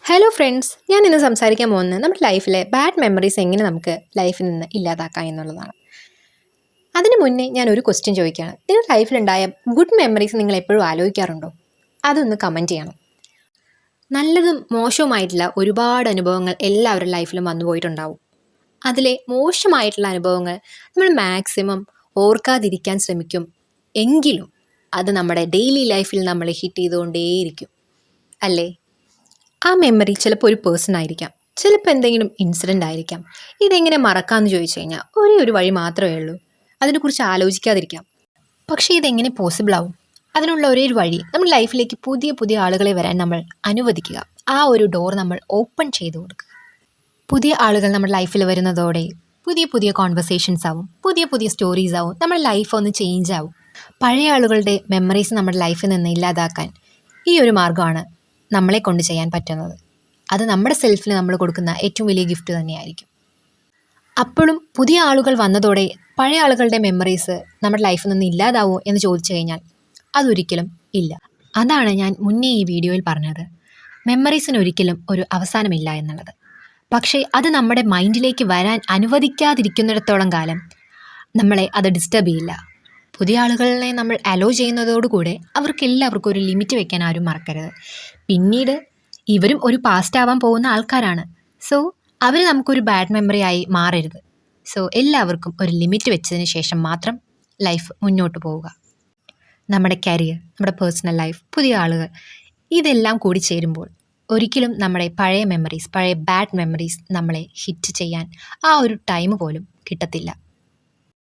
Hello friends, ഞാൻ ഇന്ന് സംസാരിക്കാൻ പോകുന്നത് നമ്മുടെ ലൈഫിലെ ബാഡ് മെമ്മറീസ് എങ്ങനെ നമുക്ക് ലൈഫിൽ നിന്ന് ഇല്ലാതാക്കാം എന്നുള്ളതാണ്. അതിന് മുന്നേ ഞാൻ ഒരു ക്വസ്റ്റ്യൻ ചോദിക്കുകയാണ്. നിങ്ങളുടെ ലൈഫിലുണ്ടായ ഗുഡ് മെമ്മറീസ് നിങ്ങൾ എപ്പോഴും ആലോചിക്കാറുണ്ടോ? അതൊന്ന് കമൻറ്റ് ചെയ്യണം. നല്ലതും മോശവുമായിട്ടുള്ള ഒരുപാട് അനുഭവങ്ങൾ എല്ലാവരുടെ ലൈഫിലും വന്നു പോയിട്ടുണ്ടാവും. അതിലെ മോശമായിട്ടുള്ള അനുഭവങ്ങൾ നമ്മൾ മാക്സിമം ഓർക്കാതിരിക്കാൻ ശ്രമിക്കും. എങ്കിലും അത് നമ്മുടെ ഡെയിലി ലൈഫിൽ നമ്മളെ ഹിറ്റ് ചെയ്തുകൊണ്ടേയിരിക്കും, അല്ലേ? ആ മെമ്മറി ചിലപ്പോൾ ഒരു പേഴ്സൺ ആയിരിക്കാം, ചിലപ്പോൾ എന്തെങ്കിലും ഇൻസിഡൻ്റ് ആയിരിക്കാം. ഇതെങ്ങനെ മറക്കാമെന്ന് ചോദിച്ചു കഴിഞ്ഞാൽ ഒരേ ഒരു വഴി മാത്രമേ ഉള്ളൂ, അതിനെക്കുറിച്ച് ആലോചിക്കാതിരിക്കാം. പക്ഷേ ഇതെങ്ങനെ പോസിബിൾ ആവും? അതിനുള്ള ഒരേ ഒരു വഴി, നമ്മുടെ ലൈഫിലേക്ക് പുതിയ പുതിയ ആളുകളെ വരാൻ നമ്മൾ അനുവദിക്കുക. ആ ഒരു ഡോർ നമ്മൾ ഓപ്പൺ ചെയ്ത് കൊടുക്കുക. പുതിയ ആളുകൾ നമ്മുടെ ലൈഫിൽ വരുന്നതോടെ പുതിയ പുതിയ കോൺവെർസേഷൻസ് ആവും, പുതിയ പുതിയ സ്റ്റോറീസ് ആവും, നമ്മുടെ ലൈഫ് ഒന്ന് ചേഞ്ച് ആവും. പഴയ ആളുകളുടെ മെമ്മറീസ് നമ്മുടെ ലൈഫിൽ നിന്ന് ഇല്ലാതാക്കാൻ ഈ ഒരു മാർഗ്ഗമാണ് നമ്മളെ കൊണ്ട് ചെയ്യാൻ പറ്റുന്നത്. അത് നമ്മുടെ സെൽഫിന് നമ്മൾ കൊടുക്കുന്ന ഏറ്റവും വലിയ ഗിഫ്റ്റ് തന്നെയായിരിക്കും. അപ്പോഴും പുതിയ ആളുകൾ വന്നതോടെ പഴയ ആളുകളുടെ മെമ്മറീസ് നമ്മുടെ ലൈഫിൽ നിന്ന് ഇല്ലാതാവുമോ എന്ന് ചോദിച്ചു കഴിഞ്ഞാൽ അതൊരിക്കലും ഇല്ല. അതാണ് ഞാൻ മുന്നേ ഈ വീഡിയോയിൽ പറഞ്ഞത്, മെമ്മറീസിന് ഒരിക്കലും ഒരു അവസാനമില്ല എന്നുള്ളത്. പക്ഷേ അത് നമ്മുടെ മൈൻഡിലേക്ക് വരാൻ അനുവദിക്കാതിരിക്കുന്നിടത്തോളം കാലം നമ്മളെ അത് ഡിസ്റ്റർബ് ചെയ്യില്ല. പുതിയ ആളുകളെ നമ്മൾ അലോ ചെയ്യുന്നതോടുകൂടെ അവർക്കെല്ലാവർക്കും ഒരു ലിമിറ്റ് വെക്കാൻ ആരും മറക്കരുത്. പിന്നീട് ഇവരും ഒരു പാസ്റ്റ് ആവാൻ പോകുന്ന ആൾക്കാരാണ്. സോ അവർ നമുക്കൊരു ബാഡ് മെമ്മറി ആയി മാറരുത്. സോ എല്ലാവർക്കും ഒരു ലിമിറ്റ് വെച്ചതിന് ശേഷം മാത്രം ലൈഫ് മുന്നോട്ട് പോവുക. നമ്മുടെ കരിയർ, നമ്മുടെ പേഴ്സണൽ ലൈഫ്, പുതിയ ആളുകൾ, ഇതെല്ലാം കൂടി ചേരുമ്പോൾ ഒരിക്കലും നമ്മുടെ പഴയ മെമ്മറീസ്, പഴയ ബാഡ് മെമ്മറീസ് നമ്മളെ ഹിറ്റ് ചെയ്യാൻ ആ ഒരു ടൈം പോലും കിട്ടത്തില്ല.